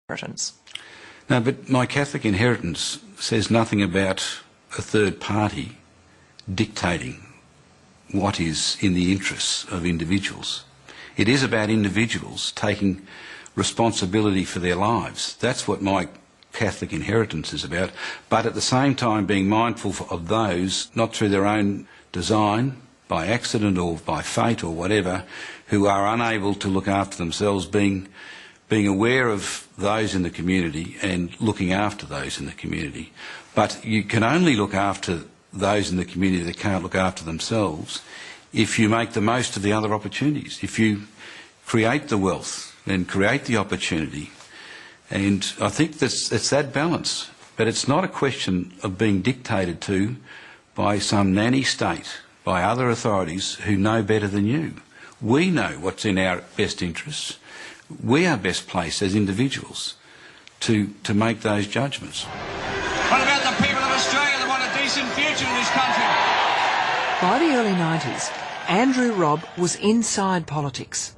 inheritance. No, but my Catholic inheritance says nothing about a third party dictating what is in the interests of individuals. It is about individuals taking responsibility for their lives. That's what my Catholic inheritance is about, but at the same time being mindful of those, not through their own design, by accident or by fate or whatever, who are unable to look after themselves, being aware of those in the community and looking after those in the community. But you can only look after those in the community that can't look after themselves if you make the most of the other opportunities, if you create the wealth and create the opportunity. And I think it's that balance. But it's not a question of being dictated to by some nanny state, by other authorities who know better than you. We know what's in our best interests. We are best placed as individuals to make those judgments. What about the people of Australia that want a decent future in this country? By the early 90s, Andrew Robb was inside politics.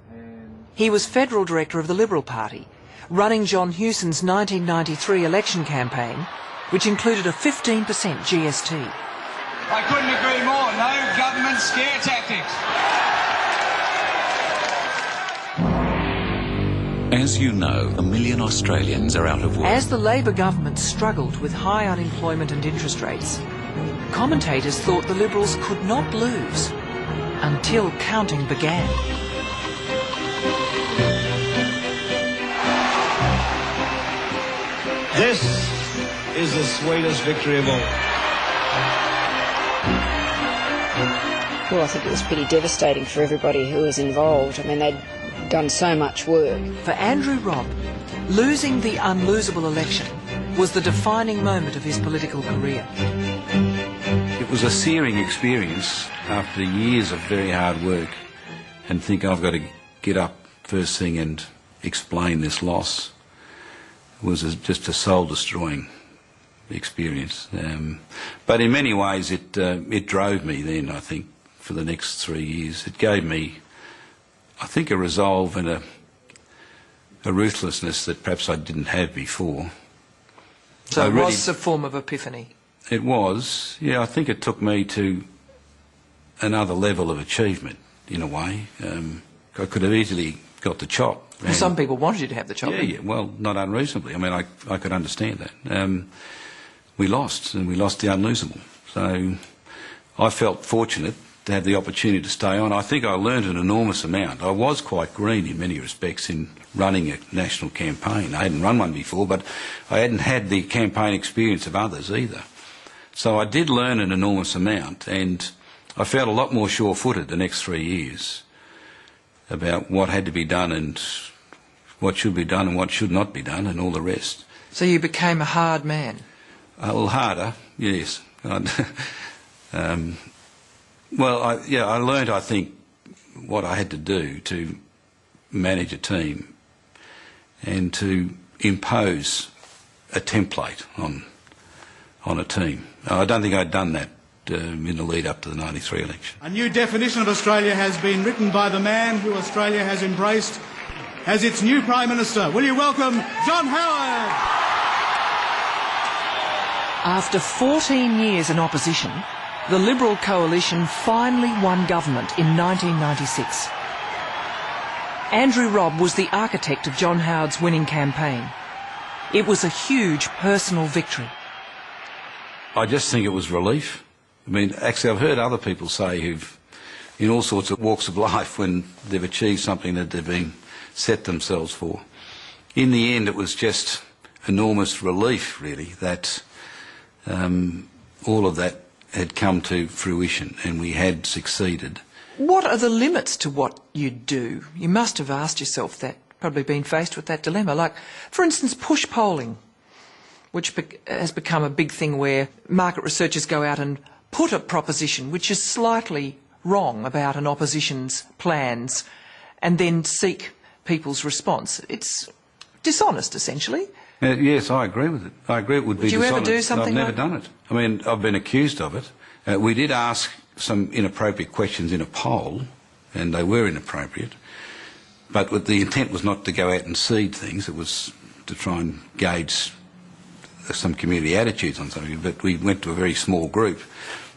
He was federal director of the Liberal Party, running John Hewson's 1993 election campaign, which included a 15% GST. I couldn't agree more. No government scare tactics. As you know, 1 million Australians are out of work. As the Labor government struggled with high unemployment and interest rates, commentators thought the Liberals could not lose until counting began. This is the sweetest victory of all. Well, I think it was pretty devastating for everybody who was involved. I mean, they'd done so much work. For Andrew Robb, losing the unlosable election was the defining moment of his political career. It was a searing experience after years of very hard work, and think I've got to get up first thing and explain this loss. It was just a soul-destroying experience. But in many ways it drove me then, I think, for the next 3 years. It gave me, I think, a resolve and a ruthlessness that perhaps I didn't have before. So it was a form of epiphany? It was, yeah. I think it took me to another level of achievement, in a way. I could have easily got the chop. Well, some people wanted you to have the chop. Yeah, well, not unreasonably. I mean, I could understand that. We lost, and we lost the unlosable. So I felt fortunate to have the opportunity to stay on. I think I learned an enormous amount. I was quite green in many respects in running a national campaign. I hadn't run one before, but I hadn't had the campaign experience of others either. So I did learn an enormous amount, and I felt a lot more sure-footed the next 3 years about what had to be done and what should be done and what should not be done and all the rest. So you became a hard man? A little harder, yes. Well, I learned, I think, what I had to do to manage a team and to impose a template on a team. I don't think I'd done that in the lead up to the 93 election. A new definition of Australia has been written by the man who Australia has embraced as its new Prime Minister. Will you welcome John Howard? After 14 years in opposition, the Liberal coalition finally won government in 1996. Andrew Robb was the architect of John Howard's winning campaign. It was a huge personal victory. I just think it was relief. I mean, actually, I've heard other people say who've, in all sorts of walks of life, when they've achieved something that they've been set themselves for. In the end, it was just enormous relief, really, that all of that had come to fruition and we had succeeded. What are the limits to what you do? You must have asked yourself that, probably been faced with that dilemma. Like, for instance, push polling, which has become a big thing where market researchers go out and put a proposition which is slightly wrong about an opposition's plans and then seek people's response. It's dishonest, essentially. Yes, I agree with it. I agree it would be dishonest. Would you ever do something like that? I've never done it. I mean, I've been accused of it. We did ask some inappropriate questions in a poll, and they were inappropriate, but the intent was not to go out and seed things. It was to try and gauge some community attitudes on something, but we went to a very small group.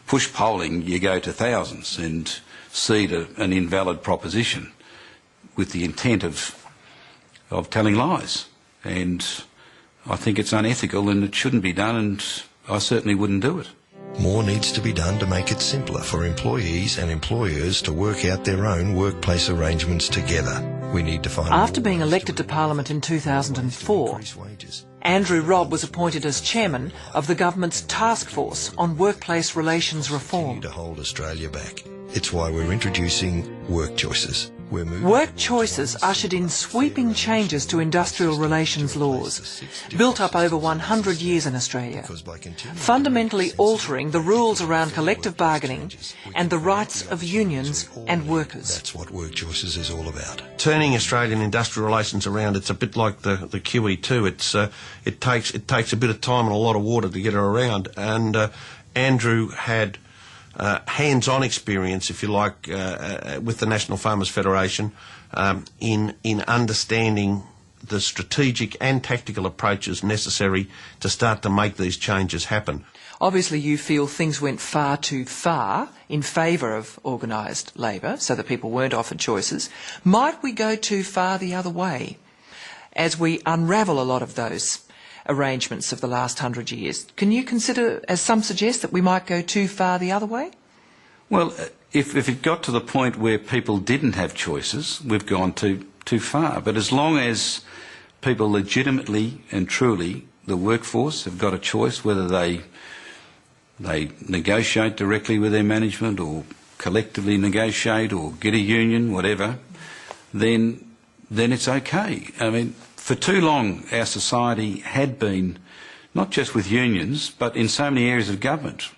Push polling, you go to thousands and seed an invalid proposition with the intent of telling lies. And I think it's unethical and it shouldn't be done, and I certainly wouldn't do it. More needs to be done to make it simpler for employees and employers to work out their own workplace arrangements together. We need to find... After being elected to Parliament in 2004, Andrew Robb was appointed as chairman of the government's task force on workplace relations reform. To hold Australia back. It's why we're introducing Work Choices. Work Choices ushered in sweeping changes to industrial relations laws, built up over 100 years in Australia, fundamentally altering the rules around collective bargaining and the rights of unions and workers. That's what Work Choices is all about. Turning Australian industrial relations around, it's a bit like the QE2. It takes a bit of time and a lot of water to get her around, and Andrew had hands-on experience, if you like, with the National Farmers Federation in understanding the strategic and tactical approaches necessary to start to make these changes happen. Obviously you feel things went far too far in favour of organised labour, so that people weren't offered choices. Might we go too far the other way as we unravel a lot of those arrangements of the last 100 years? Can you consider, as some suggest, that we might go too far the other way? Well, if it got to the point where people didn't have choices, we've gone too far. But as long as people legitimately and truly, the workforce, have got a choice whether they negotiate directly with their management or collectively negotiate or get a union, whatever, then it's okay. I mean, for too long, our society had been, not just with unions, but in so many areas of government,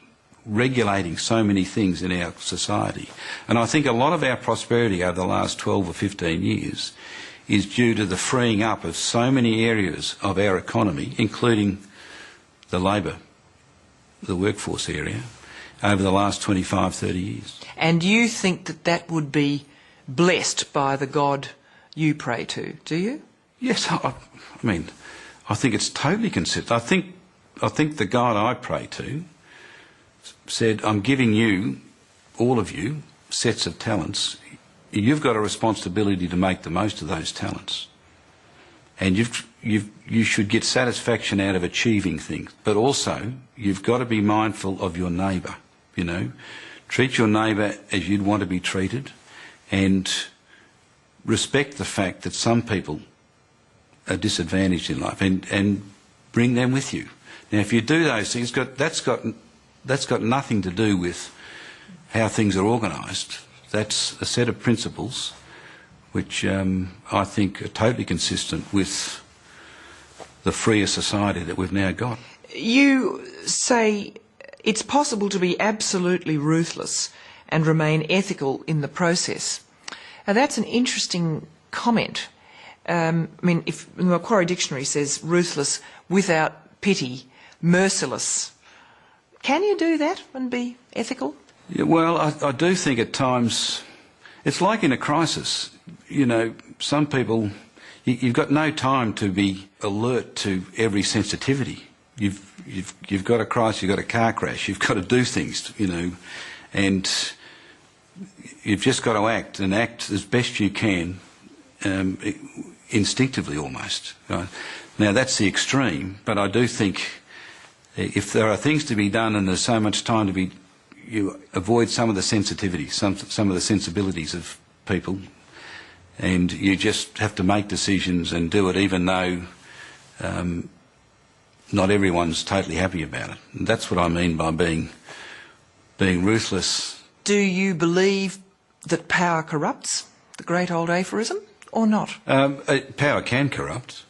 regulating so many things in our society. And I think a lot of our prosperity over the last 12 or 15 years is due to the freeing up of so many areas of our economy, including the labour, the workforce area, over the last 25, 30 years. And you think that that would be blessed by the God you pray to, do you? Yes, I mean, I think it's totally consistent. I think the God I pray to said, I'm giving you, all of you, sets of talents. You've got a responsibility to make the most of those talents. And you should get satisfaction out of achieving things. But also, you've got to be mindful of your neighbour, you know. Treat your neighbour as you'd want to be treated, and respect the fact that some people are disadvantaged in life, and bring them with you. Now, if you do those things, that's got nothing to do with how things are organised. That's a set of principles which I think are totally consistent with the freer society that we've now got. You say it's possible to be absolutely ruthless and remain ethical in the process. Now, that's an interesting comment. I mean, if the Macquarie Dictionary says ruthless, without pity, merciless. Can you do that and be ethical? Yeah, well, I do think at times, it's like in a crisis. You know, some people, you've got no time to be alert to every sensitivity. You've got a crisis, you've got a car crash, you've got to do things, you know, and you've just got to act as best you can, instinctively almost. Right? Now, that's the extreme, but I do think if there are things to be done and there's so much time to be, you avoid some of the sensitivities, some of the sensibilities of people, and you just have to make decisions and do it even though not everyone's totally happy about it. And that's what I mean by being ruthless. Do you believe that power corrupts, the great old aphorism, or not? Power can corrupt.